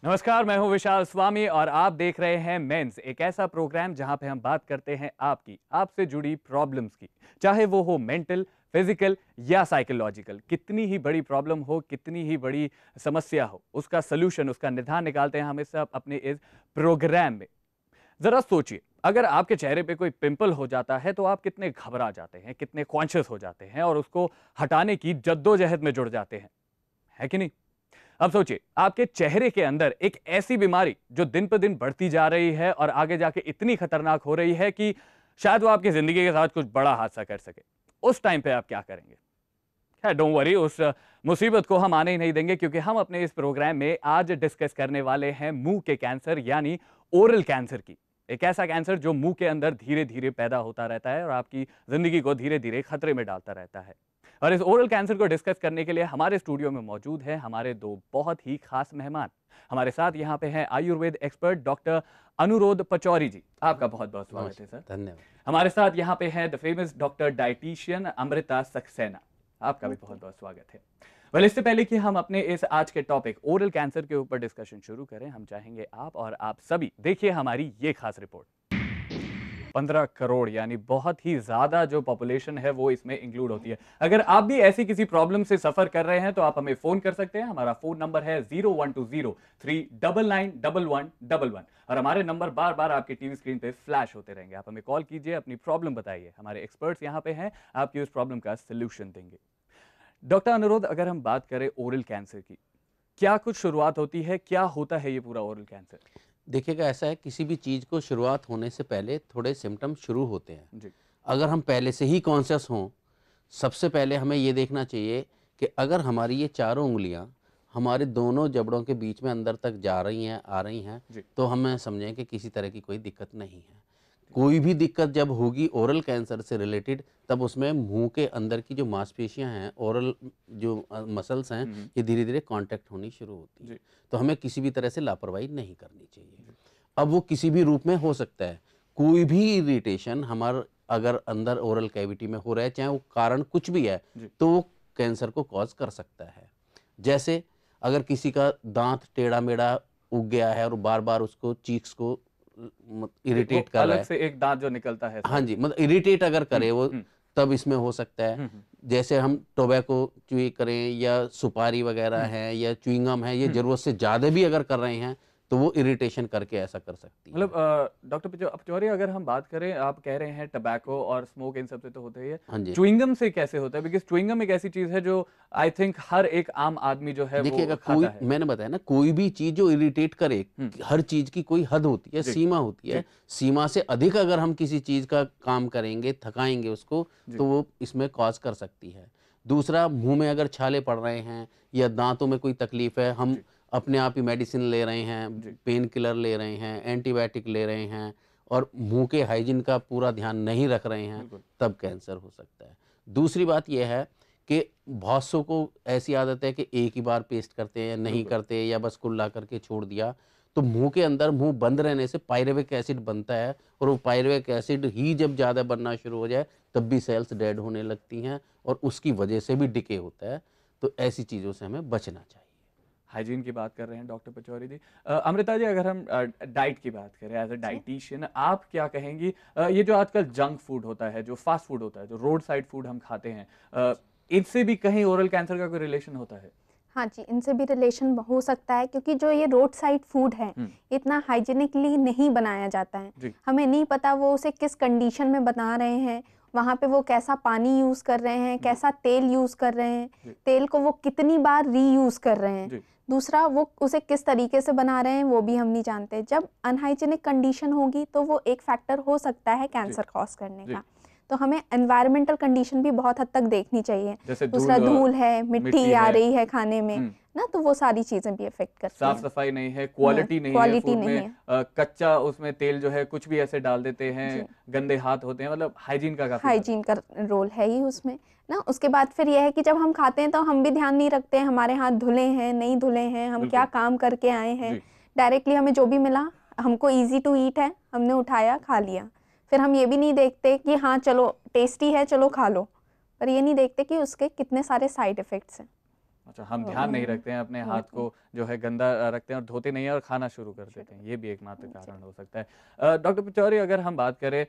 नमस्कार, मैं हूं विशाल स्वामी और आप देख रहे हैं मेंस, एक ऐसा प्रोग्राम जहां पे हम बात करते हैं आपसे जुड़ी प्रॉब्लम्स की। चाहे वो हो मेंटल, फिजिकल या साइकोलॉजिकल, कितनी ही बड़ी प्रॉब्लम हो, कितनी ही बड़ी समस्या हो, उसका सलूशन, उसका निदान निकालते हैं हम इस सब अपने इस प्रोग्राम में। जरा सोचिए, अगर आपके चेहरे पे कोई पिंपल हो जाता है तो आप कितने घबरा जाते हैं, कितने कॉन्शियस हो जाते हैं और उसको हटाने की जद्दोजहद में जुड़ जाते हैं, है कि नहीं? अब सोचिए, आपके चेहरे के अंदर एक ऐसी बीमारी जो दिन पर दिन बढ़ती जा रही है और आगे जाके इतनी खतरनाक हो रही है कि शायद वो आपकी जिंदगी के साथ कुछ बड़ा हादसा कर सके। उस टाइम पे आप क्या करेंगे? खैर, डोंट वरी, उस मुसीबत को हम आने ही नहीं देंगे, क्योंकि हम अपने इस प्रोग्राम में आज डिस्कस करने वाले हैं मुंह के कैंसर यानी ओरल कैंसर की। एक ऐसा कैंसर जो मुंह के अंदर धीरे धीरे पैदा होता रहता है और आपकी जिंदगी को धीरे धीरे खतरे में डालता रहता है। और इस ओरल कैंसर को डिस्कस करने के लिए हमारे स्टूडियो में मौजूद हैं हमारे दो बहुत ही खास मेहमान। हमारे साथ यहाँ पे हैं आयुर्वेद एक्सपर्ट डॉक्टर अनुरोध पचौरी जी। आपका बहुत बहुत स्वागत है सर। धन्यवाद। हमारे साथ यहाँ पे हैं the famous doctor dietitian Amrita Saxena. आपका भी बहुत बहुत स्वागत है। वेल, इससे पहले कि हम अपने इस आज के टॉपिक ओरल कैंसर के ऊपर डिस्कशन शुरू करें, हम चाहेंगे आप और आप सभी देखिए हमारी ये खास रिपोर्ट। 15 करोड़ यानी बहुत ही ज्यादा जो पॉपुलेशन है वो इसमें इंक्लूड होती है। अगर आप भी ऐसी किसी प्रॉब्लम से सफर कर रहे हैं तो आप हमें फोन कर सकते हैं। हमारा फोन नंबर है 0120399111 और हमारे नंबर बार बार आपके टीवी स्क्रीन पे फ्लैश होते रहेंगे। आप हमें कॉल कीजिए, अपनी प्रॉब्लम बताइए, हमारे एक्सपर्ट्स यहाँ पे हैं, आपकी उस प्रॉब्लम का सोल्यूशन देंगे। डॉक्टर अनुरोध, अगर हम बात करें ओरल कैंसर की, क्या कुछ शुरुआत होती है, क्या होता है ये पूरा ओरल कैंसर? देखिएगा, ऐसा है, किसी भी चीज़ को शुरुआत होने से पहले थोड़े सिम्टम शुरू होते हैं। जी। अगर हम पहले से ही कॉन्शियस हों, सबसे पहले हमें ये देखना चाहिए कि अगर हमारी ये चारों उंगलियां हमारे दोनों जबड़ों के बीच में अंदर तक जा रही हैं, आ रही हैं, जी। तो हमें समझें कि किसी तरह की कोई दिक्कत नहीं है। कोई भी दिक्कत जब होगी ओरल कैंसर से रिलेटेड, तब उसमें मुंह के अंदर की जो मांसपेशियां हैं, ओरल जो मसल्स हैं, ये धीरे धीरे कांटेक्ट होनी शुरू होती है। तो हमें किसी भी तरह से लापरवाही नहीं करनी चाहिए। अब वो किसी भी रूप में हो सकता है। कोई भी इरिटेशन हमारे अगर अंदर ओरल कैविटी में हो रहा है, चाहे वो कारण कुछ भी है, तो वो कैंसर को कॉज कर सकता है। जैसे अगर किसी का दांत टेढ़ा मेढ़ा उग गया है और बार बार उसको चीक्स को इरिटेट कर रहा अलग है, से एक दांत जो निकलता है हाँ साइड जी, में। मतलब इरिटेट अगर करे वो, हम्म, तब इसमें हो सकता है। हम्म, जैसे हम टोबैको च्यूई करें या सुपारी वगैरह हम्म। है या च्युइंगम है, ये जरूरत से ज़्यादा भी अगर कर रहे हैं, तो वो इरिटेशन करके ऐसा कर सकती है। मतलब डॉक्टर पचौरी, अगर हम बात करें, आप कह रहे हैं टबैको और स्मोक इन सब से तो होता ही है, हाँ जी। च्युइंगम से कैसे होता है? बिकॉज च्युइंगम एक ऐसी चीज है जो आई थिंक हर एक आम आदमी जो है वो देखिएगा, खाता कोई, है। मैंने बताया ना, कोई भी चीज़ जो इरिटेट करे, हर चीज़ की कोई हद होती है, जी। सीमा होती जी। है। सीमा से अधिक अगर हम किसी चीज़ का काम करेंगे, थकाएंगे उसको, जी। तो वो इसमें कॉज कर सकती है। दूसरा, मुंह में अगर छाले पड़ रहे हैं या दांतों में कोई तकलीफ है, हम जी। अपने आप ही मेडिसिन ले रहे हैं, जी। पेन किलर ले रहे हैं, एंटीबायोटिक ले रहे हैं और मुंह के हाइजीन का पूरा ध्यान नहीं रख रहे हैं, बिल्कुल। तब कैंसर हो सकता है। दूसरी बात यह है कि बहुत सौ को ऐसी आदत है कि एक ही बार पेस्ट करते हैं, नहीं बिल्कुल। करते या बस कुल्ला करके छोड़ दिया। तो मुंह के अंदर, मुंह बंद रहने से पायरुविक एसिड बनता है और वो पायरुविक एसिड ही जब ज़्यादा बनना शुरू हो जाए, तब भी सेल्स डेड होने लगती हैं और उसकी वजह से भी डिके होता है। तो ऐसी चीज़ों से हमें बचना चाहिए। हाइजीन की बात कर रहे हैं डॉक्टर पचौरी जी। अमृता जी, अगर हम डाइट की बात करें, एज अ डाइटिशियन आप क्या कहेंगी? ये जो आजकल जंक फूड होता है, जो फास्ट फूड होता है, जो रोड साइड फूड हम खाते हैं, इनसे भी कहीं ओरल कैंसर का कोई रिलेशन होता है? हाँ जी, इनसे भी रिलेशन हो सकता है, क्योंकि जो ये रोड साइड फूड है, इतना हाइजीनिकली नहीं बनाया जाता है। जी। हमें नहीं पता वो उसे किस कंडीशन में बना रहे हैं, वहाँ पे वो कैसा पानी यूज़ कर रहे हैं, कैसा तेल यूज़ कर रहे हैं, तेल को वो कितनी बार रीयूज़ कर रहे हैं। दूसरा, वो उसे किस तरीके से बना रहे हैं वो भी हम नहीं जानते। जब अनहाइजीनिक कंडीशन होगी तो वो एक फैक्टर हो सकता है कैंसर कॉज करने का। तो हमें एनवायरमेंटल कंडीशन भी बहुत हद तक देखनी चाहिए। जैसे दूसरा, धूल है, मिट्टी आ है, रही है खाने में ना, तो वो सारी चीजें भी इफेक्ट करती हैं। साफ सफाई नहीं है, क्वालिटी नहीं है फूड में, कच्चा उसमें तेल जो है कुछ भी ऐसे डाल देते हैं, गंदे हाथ होते हैं, मतलब हाइजीन का काफी हाइजीन का रोल है ही उसमें ना। उसके बाद फिर यह है कि जब हम खाते हैं तो हम भी ध्यान नहीं रखते हैं हमारे हाथ धुले हैं नहीं धुले हैं, हम क्या काम करके आए हैं। डायरेक्टली हमें जो भी मिला, हमको ईजी टू ईट है, हमने उठाया खा लिया। फिर हम ये भी नहीं देखते कि हाँ चलो टेस्टी है, चलो खा लो, पर ये नहीं देखते कि उसके कितने सारे साइड इफ़ेक्ट्स हैं। अच्छा, हम ध्यान नहीं रखते हैं, अपने हाथ को जो है गंदा रखते हैं और धोते नहीं हैं और खाना शुरू कर देते हैं, ये भी एक मात्र कारण हो सकता है। डॉक्टर पचौरी, अगर हम बात करें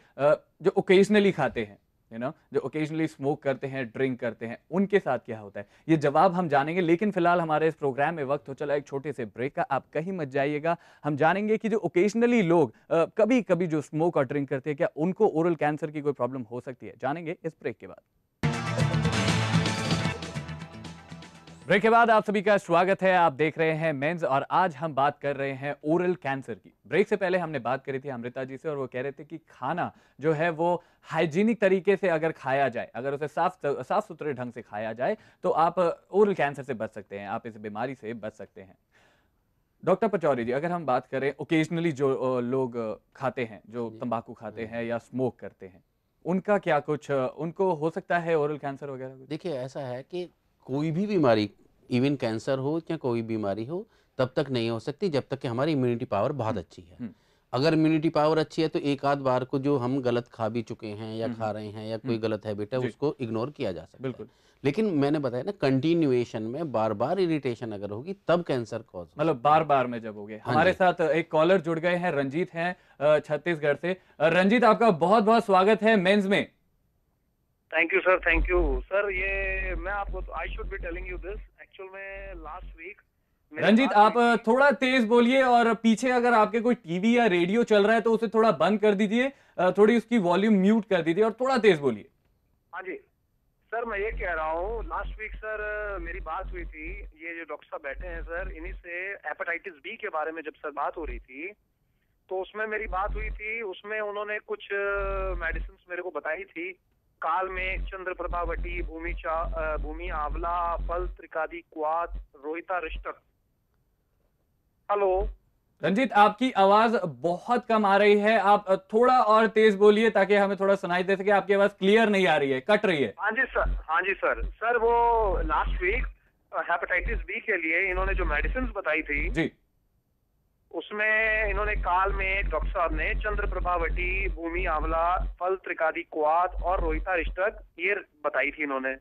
जो ओकेजनली खाते हैं, जो ओकेजनली स्मोक करते हैं, ड्रिंक करते हैं, उनके साथ क्या होता है, ये जवाब हम जानेंगे। लेकिन फिलहाल हमारे इस प्रोग्राम में वक्त हो चला एक छोटे से ब्रेक का, आप कहीं मत जाइएगा। हम जानेंगे कि जो ओकेजनली लोग कभी कभी जो स्मोक और ड्रिंक करते हैं, क्या उनको ओरल कैंसर की कोई प्रॉब्लम हो सकती है, जानेंगे इस ब्रेक के बाद। ब्रेक के बाद आप सभी का स्वागत है। आप देख रहे हैं मेंस और आज हम बात कर रहे हैं ओरल कैंसर की। ब्रेक से पहले हमने बात करी थी अमृता जी से और वो कह रहे थे कि खाना जो है वो हाइजीनिक तरीके से अगर खाया जाए, अगर उसे साफ सुथरे ढंग से खाया जाए तो आप ओरल कैंसर से बच सकते हैं, आप इस बीमारी से बच सकते हैं। डॉक्टर पचौरी जी, अगर हम बात करें ओकेजनली जो लोग खाते हैं, जो तंबाकू खाते हैं या स्मोक करते हैं, उनका क्या कुछ उनको हो सकता है ओरल कैंसर वगैरह? देखिए, ऐसा है कि कोई भी बीमारी, इवन कैंसर हो या कोई बीमारी हो, तब तक नहीं हो सकती जब तक कि हमारी इम्यूनिटी पावर बहुत अच्छी है। अगर इम्यूनिटी पावर अच्छी है तो एक आध बार को जो हम गलत खा भी चुके हैं या खा रहे हैं या कोई गलत हैबिट है, उसको इग्नोर किया जा सकता है। लेकिन मैंने बताया ना, कंटिन्यूएशन में बार बार इरिटेशन अगर होगी तब कैंसर कॉज, मतलब बार बार में जब हो गए। हमारे साथ एक कॉलर जुड़ गए हैं, रंजीत हैं छत्तीसगढ़ से। रंजीत, आपका बहुत बहुत स्वागत है मेंस में। Thank you sir, thank you sir. ये मैं आपको, I should be telling you this, actual में लास्ट वीक। रंजीत, आप थोड़ा तेज बोलिए और पीछे अगर आपके कोई टीवी या रेडियो चल रहा है तो उसे थोड़ा बंद कर दीजिए, थोड़ी उसकी वॉल्यूम म्यूट कर दीजिए और थोड़ा तेज बोलिए। हाँ जी सर, मैं ये कह रहा हूँ, लास्ट वीक सर मेरी बात हुई थी, ये जो डॉक्टर साहब बैठे हैं सर, इन्हीं से हेपेटाइटिस बी के बारे में जब सर बात हो रही थी तो उसमें मेरी बात हुई थी। उसमें उन्होंने कुछ मेडिसिन मेरे को बताई थी, काल में, चंद्र प्रभावटी, भूमि आंवला, फल त्रिकादि क्वाथ, रोहिता रिष्टक। हेलो रंजीत, आपकी आवाज बहुत कम आ रही है, आप थोड़ा और तेज बोलिए ताकि हमें थोड़ा सुनाई दे सके। आपकी आवाज क्लियर नहीं आ रही है, कट रही है। हाँ जी सर, हाँ जी सर। सर वो लास्ट वीक हेपेटाइटिस बी के लिए इन्होंने जो मेडिसिन बताई थी जी, उसमें इन्होंने काल में, डॉक्टर साहब ने चंद्र प्रभावटी, भूमि आंवला, फल त्रिकादि क्वाथ और रोहिता रिष्टक ये बताई थी इन्होंने।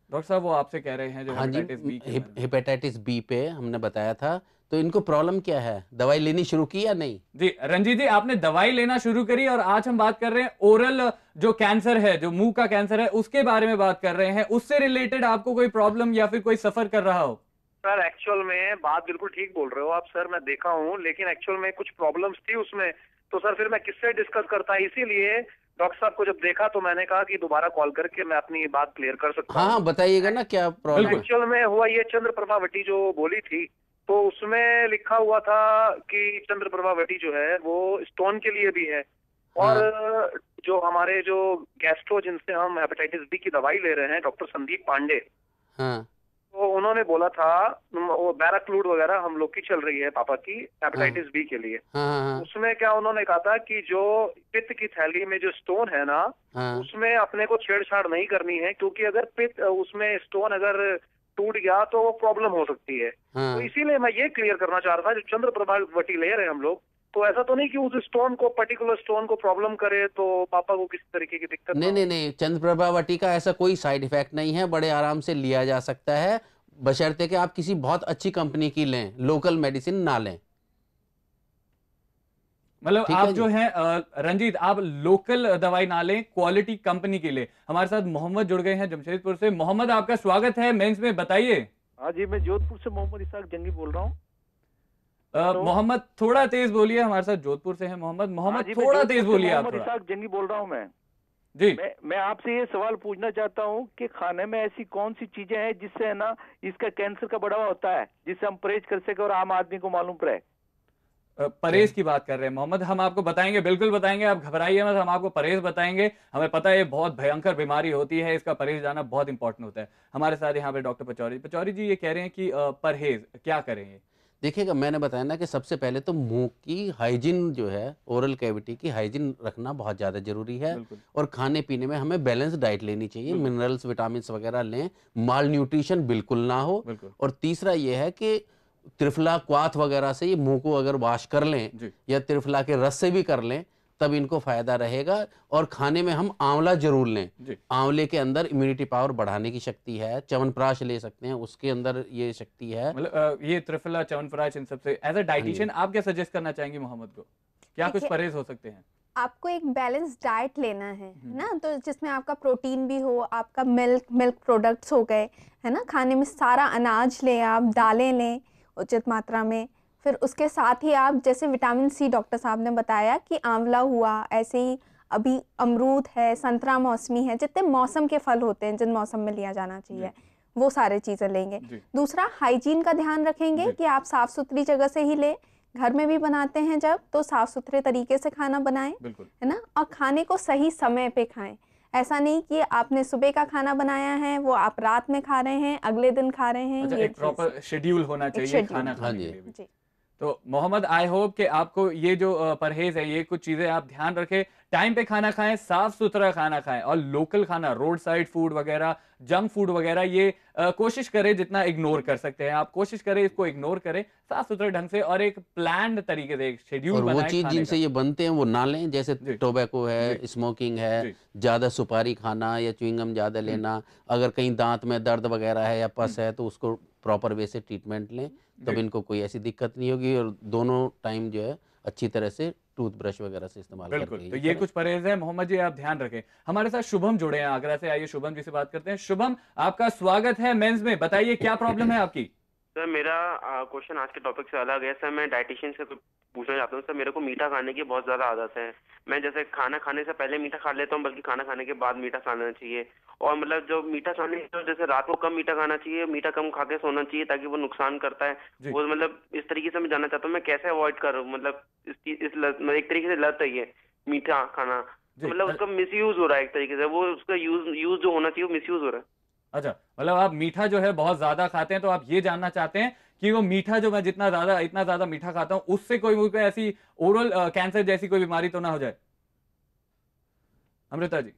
डॉक्टर साहब वो आपसे कह रहे हैं जो हेपेटाइटिस बी के हेपेटाइटिस बी पे हमने बताया था, तो इनको प्रॉब्लम क्या है, दवाई लेनी शुरू की या नहीं? जी रंजीत जी, आपने दवाई लेना शुरू करी और आज हम बात कर रहे हैं ओरल जो कैंसर है, जो मुंह का कैंसर है, उसके बारे में बात कर रहे हैं। उससे रिलेटेड आपको कोई प्रॉब्लम या फिर कोई सफर कर रहा हो? सर एक्चुअल में बात बिल्कुल ठीक बोल रहे हो आप सर, मैं देखा हूँ, लेकिन एक्चुअल में कुछ प्रॉब्लम्स थी उसमें, तो सर फिर मैं किससे डिस्कस करता, इसीलिए डॉक्टर साहब को जब देखा तो मैंने कहा कि दोबारा कॉल करके मैं अपनी बात क्लियर कर सकता हूँ। हाँ, बताइएगा ना क्या प्रॉब्लम है। एक्चुअल में हुआ ये, चंद्र प्रभावटी जो बोली थी तो उसमें लिखा हुआ था कि चंद्र प्रभावटी जो है वो स्टोन के लिए भी है, और जो हमारे जो गैस्ट्रो, जिनसे हम हेपेटाइटिस बी की दवाई ले रहे हैं, डॉक्टर संदीप पांडे, हाँ, तो उन्होंने बोला था वो बैराक्लूड वगैरह हम लोग की चल रही है पापा की हेपेटाइटिस बी के लिए। हाँ, उसमें क्या उन्होंने कहा था कि जो पित्त की थैली में जो स्टोन है ना, उसमें अपने को छेड़छाड़ नहीं करनी है, क्योंकि अगर पित्त उसमें स्टोन अगर टूट गया तो वो प्रॉब्लम हो सकती है। तो इसीलिए मैं ये क्लियर करना चाह रहा था, जो चंद्र प्रभावटी ले रहे हैं हम लोग, तो ऐसा तो नहीं कि उस स्टोन को, पर्टिकुलर स्टोन को प्रॉब्लम करे तो पापा को किसी तरीके की दिक्कत? नहीं, चंद्र प्रभावटी का ऐसा कोई साइड इफेक्ट नहीं है, बड़े आराम से लिया जा सकता है, बशर्ते कि आप किसी बहुत अच्छी कंपनी की लें, लोकल मेडिसिन ना लें। मतलब आप जो है रंजीत, आप लोकल दवाई ना लें, क्वालिटी कंपनी की ले। हमारे साथ मोहम्मद जुड़ गए हैं जमशेदपुर से। मोहम्मद, आपका स्वागत है मेंस में, बताइए। हाँ जी, मैं जोधपुर से मोहम्मद इसाक जंगी बोल रहा हूँ। मोहम्मद थोड़ा तेज बोलिए, हमारे साथ जोधपुर से हैं मोहम्मद थोड़ा तेज बोलिए आप। मोहम्मद इसाक जंगी बोल रहा हूँ मैं जी। मैं आपसे ये सवाल पूछना चाहता हूँ कि खाने में ऐसी कौन सी चीजें हैं जिससे है ना इसका कैंसर का बढ़ावा होता है, जिससे हम परहेज कर सके और आम आदमी को मालूम पड़े? परहेज की बात कर रहे हैं मोहम्मद, हम आपको बताएंगे, बिल्कुल बताएंगे, आप घबराइए मत, हम आपको परहेज बताएंगे। हमें पता है ये बहुत भयंकर बीमारी होती है, इसका परहेज जाना बहुत इंपॉर्टेंट होता है। हमारे साथ यहाँ पे डॉक्टर पचौरी जी ये कह रहे हैं कि परहेज क्या करेंगे? देखिएगा, मैंने बताया ना कि सबसे पहले तो मुंह की हाइजीन जो है, ओरल कैविटी की हाइजीन रखना बहुत ज़्यादा जरूरी है, और खाने पीने में हमें बैलेंस डाइट लेनी चाहिए, मिनरल्स, विटामिन वगैरह लें, माल न्यूट्रिशन बिल्कुल ना हो। और तीसरा ये है कि त्रिफला, क्वाथ वगैरह से ये मुंह को अगर वॉश कर लें या त्रिफला के रस से भी कर लें तब इनको फायदा रहेगा। और खाने में हम आंवला जरूर लें। आंवले के अंदर इम्यूनिटी पावर बढ़ाने की शक्ति है। च्यवनप्राश ले सकते हैं, उसके अंदर ये शक्ति है। मतलब ये त्रिफला, च्यवनप्राश, इन सबसे एज अ डाइटिशियन आप क्या सजेस्ट करना चाहेंगे मोहम्मद को? क्या कुछ परहेज हो सकते हैं? आपको एक बैलेंस डाइट लेना है ना, तो जिसमें आपका प्रोटीन भी हो, आपका मिल्क प्रोडक्ट्स हो गए, है ना, खाने में सारा अनाज लें, आप दालें लें उचित मात्रा में। फिर उसके साथ ही आप जैसे विटामिन सी डॉक्टर साहब ने बताया कि आंवला हुआ, ऐसे ही अभी अमरूद है, संतरा मौसमी है, जितने मौसम के फल होते हैं जिन मौसम में लिया जाना चाहिए वो सारे चीज़ें लेंगे। दूसरा, हाइजीन का ध्यान रखेंगे कि आप साफ़ सुथरी जगह से ही लें। घर में भी बनाते हैं जब, तो साफ सुथरे तरीके से खाना बनाएं, है ना, और खाने को सही समय पे खाएं। ऐसा नहीं कि आपने सुबह का खाना बनाया है वो आप रात में खा रहे हैं, अगले दिन खा रहे हैं। अच्छा, एक प्रॉपर शेड्यूल होना चाहिए खाना खाने के लिए भी। तो मोहम्मद, आई होप कि आपको ये जो परहेज है, ये कुछ चीजें आप ध्यान रखें, टाइम पे खाना खाएं, साफ सुथरा खाना खाएं, और लोकल खाना, रोड साइड फूड वगैरह, जंक फूड वगैरह, ये कोशिश करें जितना इग्नोर कर सकते हैं आप, कोशिश करें इसको इग्नोर करें साफ सुथरे ढंग से, और एक प्लान्ड तरीके से एक शेड्यूल बनाएं। वो चीज जिनसे ये बनते हैं वो ना लें, जैसे टोबैको है, स्मोकिंग है, ज्यादा सुपारी खाना या च्युइंगम ज्यादा लेना। अगर कहीं दांत में दर्द वगैरह है या पस है तो उसको प्रॉपर वे से ट्रीटमेंट लें, तब इनको कोई ऐसी दिक्कत नहीं होगी। और दोनों टाइम जो है अच्छी तरह से टूथब्रश वगैरह से इस्तेमाल करके। बिल्कुल, तो ये कुछ परहेज है मोहम्मद जी, आप ध्यान रखें। हमारे साथ शुभम जुड़े हैं आगरा से, आइए शुभम जी से बात करते हैं। शुभम, आपका स्वागत है मेंस में, बताइए क्या प्रॉब्लम है आपकी? सर मेरा क्वेश्चन आज के टॉपिक से अलग है सर। मैं डाइटिशियन से पूछना चाहता हूँ सर, मेरे को मीठा खाने की बहुत ज़्यादा आदत है। मैं जैसे खाना खाने से पहले मीठा खा लेता हूँ, बल्कि खाना खाने के बाद मीठा खाना चाहिए। और मतलब जो मीठा खाने तो जैसे रात को कम मीठा खाना चाहिए, मीठा कम खा के सोना चाहिए ताकि वो नुकसान करता है वो। मतलब इस तरीके से मैं जानना चाहता हूँ मैं कैसे अवॉइड करूँ, मतलब मतलब एक तरीके से लत है ये मीठा खाना, तो मतलब उसका मिसयूज हो रहा है एक तरीके से, वो उसका यूज जो होना चाहिए वो मिसयूज हो रहा है। अच्छा, मतलब आप मीठा जो है बहुत ज्यादा खाते हैं, तो आप ये जानना चाहते हैं कि वो मीठा जो मैं इतना ज्यादा मीठा खाता हूं उससे कोई ऐसी ओरल कैंसर जैसी कोई बीमारी तो ना हो जाए? अमृता जी,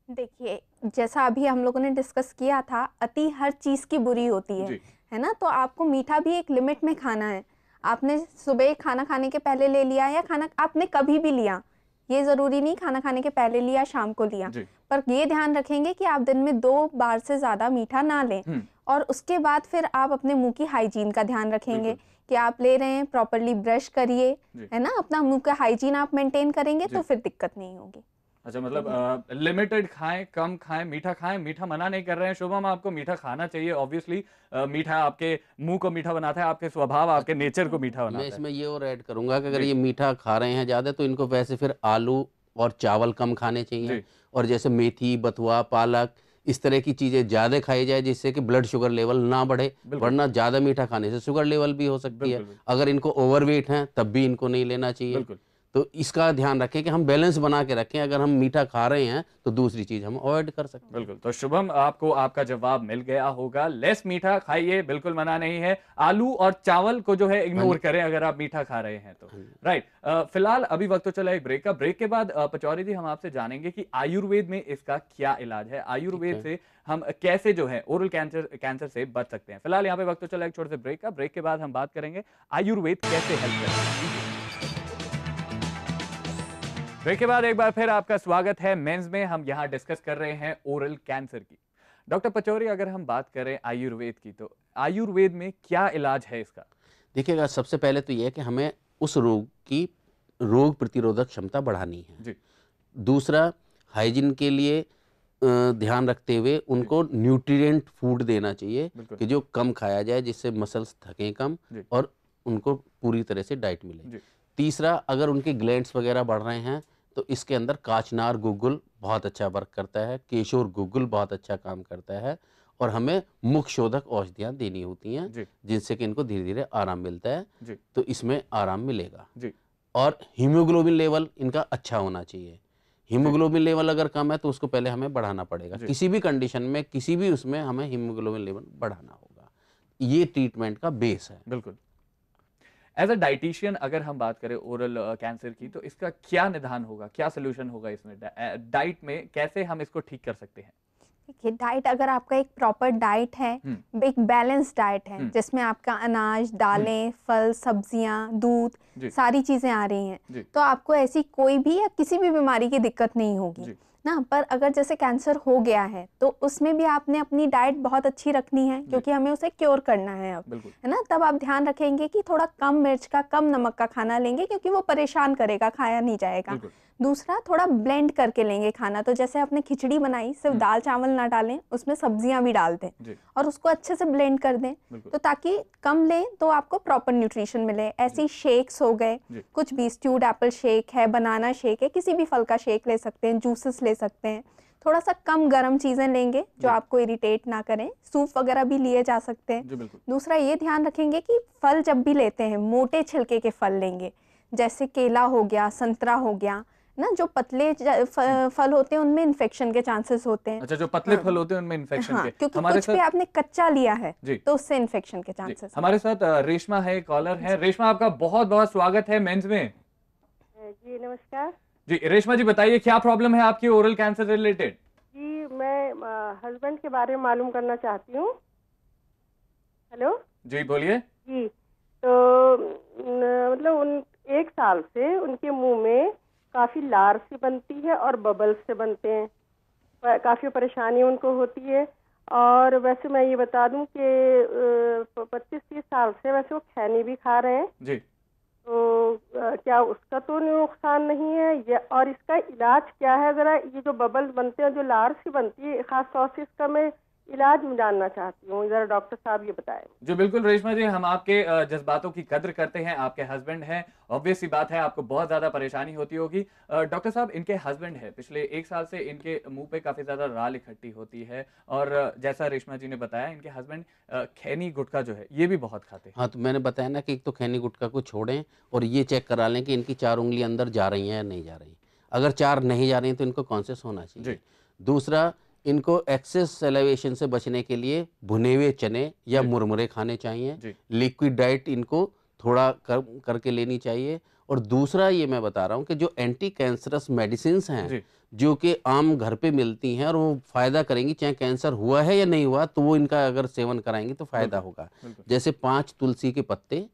देखिए, जैसा अभी हम लोगों ने डिस्कस किया था, अति हर चीज की बुरी होती है ना, तो आपको मीठा भी एक लिमिट में खाना है। आपने सुबह खाना खाने के पहले ले लिया या खाना आपने कभी भी लिया, ये जरूरी नहीं खाना खाने के पहले लिया शाम को लिया, पर ये ध्यान रखेंगे कि आप दिन में 2 बार से ज्यादा मीठा ना लें। और उसके बाद फिर आप अपने मुंह की हाइजीन का ध्यान रखेंगे कि आप ले रहे हैं, प्रॉपर्ली ब्रश करिए, है ना, अपना मुंह का हाइजीन आप मेंटेन करेंगे तो फिर दिक्कत नहीं होगी। अच्छा, मतलब लिमिटेड खाएं, कम खाएं, मीठा खाएं। मीठा मना नहीं कर रहे हैं शुभम, आपको मीठा खाना चाहिए ऑब्वियसली। मीठा आपके मुंह को मीठा बनाता है, आपके स्वभाव, आपके नेचर को मीठा बनाता है। मैं इसमें ये और ऐड करूंगा कि अगर ये मीठा खा रहे हैं ज़्यादा तो इनको वैसे फिर आलू और चावल कम खाने चाहिए, और जैसे मेथी, बथुआ, पालक, इस तरह की चीज़ें ज़्यादा खाई जाए जिससे कि ब्लड शुगर लेवल ना बढ़े, वरना ज़्यादा मीठा खाने से शुगर लेवल भी हो सकती है। अगर इनको ओवरवेट हैं तब भी इनको नहीं लेना चाहिए। तो इसका ध्यान रखें कि हम बैलेंस बना के रखें। अगर हम मीठा खा रहे हैं तो दूसरी चीज हम अवॉइड कर सकते हैं। बिल्कुल, तो शुभम, आपको आपका जवाब मिल गया होगा। लेस मीठा खाइए, बिल्कुल मना नहीं है। आलू और चावल को जो है इग्नोर करें अगर आप मीठा खा रहे हैं तो। राइट, फिलहाल अभी वक्त तो चला एक ब्रेक का। ब्रेक के बाद पचौरी जी हम आपसे जानेंगे कि आयुर्वेद में इसका क्या इलाज है, आयुर्वेद से हम कैसे जो है ओरल कैंसर से बच सकते हैं। फिलहाल यहाँ पे वक्त तो चला एक छोटे से ब्रेक का। ब्रेक के बाद हम बात करेंगे आयुर्वेद कैसे हेल्प करता है। ब्रेक के बाद एक बार फिर आपका स्वागत है मेंस में। हम यहाँ डिस्कस कर रहे हैं ओरल कैंसर की। डॉक्टर पचौरी, अगर हम बात करें आयुर्वेद की, तो आयुर्वेद में क्या इलाज है इसका? देखिएगा, सबसे पहले तो यह है कि हमें उस रोग की रोग प्रतिरोधक क्षमता बढ़ानी है जी। दूसरा, हाइजीन के लिए ध्यान रखते हुए उनको न्यूट्रिएंट फूड देना चाहिए कि जो कम खाया जाए, जिससे मसल्स थकें कम और उनको पूरी तरह से डाइट मिले। तीसरा, अगर उनके ग्लैंड्स वगैरह बढ़ रहे हैं तो इसके अंदर काचनार गुग्गुल बहुत अच्छा वर्क करता है, केशोर गुग्गुल बहुत अच्छा काम करता है, और हमें मुख शोधक औषधियाँ देनी होती हैं जिनसे कि इनको धीरे धीरे आराम मिलता है, तो इसमें आराम मिलेगा। और हीमोग्लोबिन लेवल इनका अच्छा होना चाहिए। हीमोग्लोबिन लेवल अगर कम है तो उसको पहले हमें बढ़ाना पड़ेगा। किसी भी कंडीशन में, किसी भी उसमें हमें हीमोग्लोबिन लेवल बढ़ाना होगा। ये ट्रीटमेंट का बेस है। बिल्कुल। एज अ डाइटिशियन अगर हम बात करें ओरल कैंसर की, तो इसका क्या निदान होगा, क्या सोल्यूशन होगा इसमें? डाइट में कैसे हम इसको ठीक कर सकते हैं? देखिए, डाइट अगर आपका एक प्रॉपर डाइट है, एक बैलेंस डाइट है जिसमें आपका अनाज, दालें, फल, सब्जियां, दूध, सारी चीजें आ रही हैं, तो आपको ऐसी कोई भी या किसी भी बीमारी की दिक्कत नहीं होगी ना। पर अगर जैसे कैंसर हो गया है तो उसमें भी आपने अपनी डाइट बहुत अच्छी रखनी है, क्योंकि हमें उसे क्योर करना है अब, है ना। तब आप ध्यान रखेंगे कि थोड़ा कम मिर्च का, कम नमक का खाना लेंगे, क्योंकि वो परेशान करेगा, खाया नहीं जाएगा। दूसरा, थोड़ा ब्लेंड करके लेंगे खाना। तो जैसे आपने खिचड़ी बनाई, सिर्फ दाल चावल ना डालें, उसमें सब्जियां भी डाल दें और उसको अच्छे से ब्लेंड कर दें, तो ताकि कम लें तो आपको प्रॉपर न्यूट्रिशन मिले। ऐसे शेक्स हो गए, कुछ भी, स्ट्यूड एप्पल शेक है, बनाना शेक है, किसी भी फल का शेक ले सकते हैं, जूसेस ले सकते हैं। थोड़ा सा कम गर्म चीजें लेंगे जो आपको इरिटेट ना करें, सूप वगैरह भी लिए जा सकते हैं। दूसरा, ये ध्यान रखेंगे कि फल जब भी लेते हैं मोटे छिलके के फल लेंगे, जैसे केला हो गया, संतरा हो गया ना। जो पतले फल होते हैं उनमें इन्फेक्शन के चांसेस होते हैं। अच्छा, जो पतले फल होते हैं उनमें इन्फेक्शन के, क्योंकि कुछ भी आपने कच्चा लिया है तो उससे इन्फेक्शन के चांसेस। हमारे साथ रेशमा है, कॉलर है। रेशमा, आपका बहुत बहुत स्वागत है मेंस में। जी नमस्कार जी। रेशमा जी, बताइए क्या प्रॉब्लम है आपकी ओरल कैंसर रिलेटेड? जी, मैं हस्बैंड के बारे में मालूम करना चाहती हूँ। हेलो जी, बोलिए। जी, तो मतलब उन 1 साल से उनके मुंह में काफ़ी लार सी बनती है और बबल्स से बनते हैं, काफ़ी परेशानी उनको होती है। और वैसे मैं ये बता दूं कि 25-30 साल से वैसे वो खैनी भी खा रहे हैं जी। तो क्या उसका तो नुकसान नहीं है ये? और इसका इलाज क्या है? ज़रा ये जो बबल्स बनते हैं, जो लार सी बनती है, खास तौर से इसका मैं इलाज जानना चाहती हूँ, जरा डॉक्टर साहब ये बताएं। जी बिल्कुल रेशमा जी, हम आपके जज्बातों की कद्र करते हैं। आपके हस्बैंड हैं, ऑब्वियस सी बात है आपको बहुत ज्यादा परेशानी होती होगी। डॉक्टर साहब, इनके हस्बैंड है, पिछले 1 साल से इनके मुंह पे काफी ज्यादा राल इकट्ठी होती है, और जैसा रेशमा जी ने बताया, इनके हस्बैंड खैनी गुटखा जो है ये भी बहुत खाते हैं। हाँ, तो मैंने बताया ना कि एक तो खैनी गुटखा को छोड़ें और ये चेक करा लें कि इनकी 4 उंगली अंदर जा रही हैं या नहीं जा रही। अगर 4 नहीं जा रही हैं तो इनको कॉन्शियस होना चाहिए। दूसरा, इनको एक्सेस सेलिवेशन से बचने के लिए भुने हुए चने या मुरमुरे खाने चाहिए। लिक्विड डाइट इनको थोड़ा करके लेनी चाहिए। और दूसरा, ये मैं बता रहा हूँ कि जो एंटी कैंसरस मेडिसिन्स हैं जो कि आम घर पे मिलती हैं और वो फ़ायदा करेंगी, चाहे कैंसर हुआ है या नहीं हुआ, तो वो इनका अगर सेवन कराएंगे तो फ़ायदा होगा। जैसे 5 तुलसी के पत्ते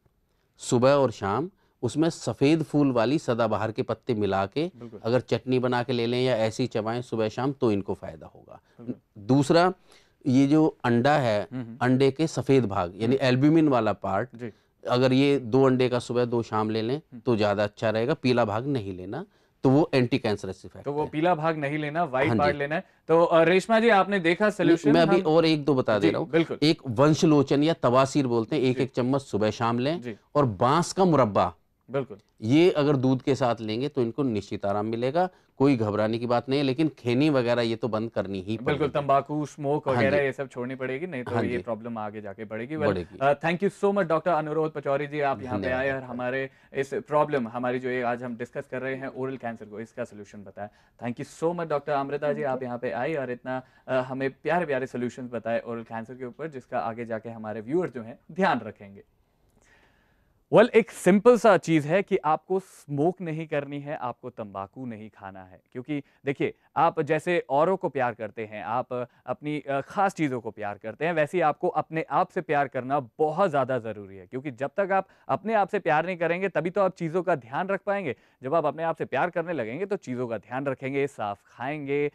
सुबह और शाम, उसमें सफ़ेद फूल वाली सदाबहार के पत्ते मिला के अगर चटनी बना के ले लें या ऐसे ही चबाएं सुबह शाम, तो इनको फ़ायदा होगा। दूसरा, ये जो अंडा है, अंडे के सफ़ेद भाग यानी एल्ब्यूमिन वाला पार्ट, अगर ये 2 अंडे का सुबह 2 शाम ले लें तो ज़्यादा अच्छा रहेगा। पीला भाग नहीं लेना, तो वो एंटी कैंसरस इफेक्ट तो वो पीला भाग नहीं लेना, व्हाइट पार्ट लेना है। तो रेशमा जी, आपने देखा सोल्यूशन। मैं अभी और 1-2 बता दे रहा हूँ। एक वंशलोचन या तवासीर बोलते हैं, 1-1 चम्मच सुबह शाम लें। और बांस का मुरब्बा, बिल्कुल, ये अगर दूध के साथ लेंगे तो इनको निश्चित आराम मिलेगा, कोई घबराने की बात नहीं है। लेकिन खैनी वगैरह ये तो बंद करनी ही पड़ेगी। बिल्कुल, तंबाकू, स्मोक वगैरह ये सब छोड़नी पड़ेगी, नहीं तो ये प्रॉब्लम आगे जाके बढ़ेगी। Thank you so much doctor अनुरोध पचौरी जी, आप यहाँ पे आए और हमारे इस प्रॉब्लम, हमारी जो ये आज हम डिस्कस कर रहे हैं ओरल कैंसर को, इसका सोल्यूशन बताया। Thank you so much doctor Amrita ji, आप यहाँ पे आई और इतना हमें प्यारे प्यारे सोल्यूशन बताए ओरल कैंसर के ऊपर, जिसका आगे जाके हमारे व्यूअर्स जो हैं ध्यान रखेंगे। एक सिंपल सा चीज़ है कि आपको स्मोक नहीं करनी है, आपको तंबाकू नहीं खाना है। क्योंकि देखिए, आप जैसे औरों को प्यार करते हैं, आप अपनी ख़ास चीज़ों को प्यार करते हैं, वैसे ही आपको अपने आप से प्यार करना बहुत ज़्यादा ज़रूरी है। क्योंकि जब तक आप अपने आप से प्यार नहीं करेंगे, तभी तो आप चीज़ों का ध्यान रख पाएंगे। जब आप अपने आप से प्यार करने लगेंगे तो चीज़ों का ध्यान रखेंगे, साफ खाएंगे,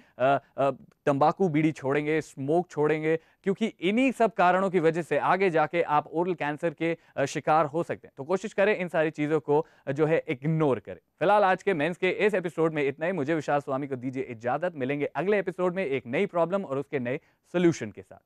तंबाकू बीड़ी छोड़ेंगे, स्मोक छोड़ेंगे, क्योंकि इन्हीं सब कारणों की वजह से आगे जाके आप ओरल कैंसर के शिकार हो सकते हैं। तो कोशिश करें इन सारी चीज़ों को जो है इग्नोर करें। फिलहाल आज के मेंस के इस एपिसोड में इतना ही। मुझे विशाल स्वामी को दीजिए इजाजत। मिलेंगे अगले एपिसोड में एक नई प्रॉब्लम और उसके नए सोल्यूशन के साथ।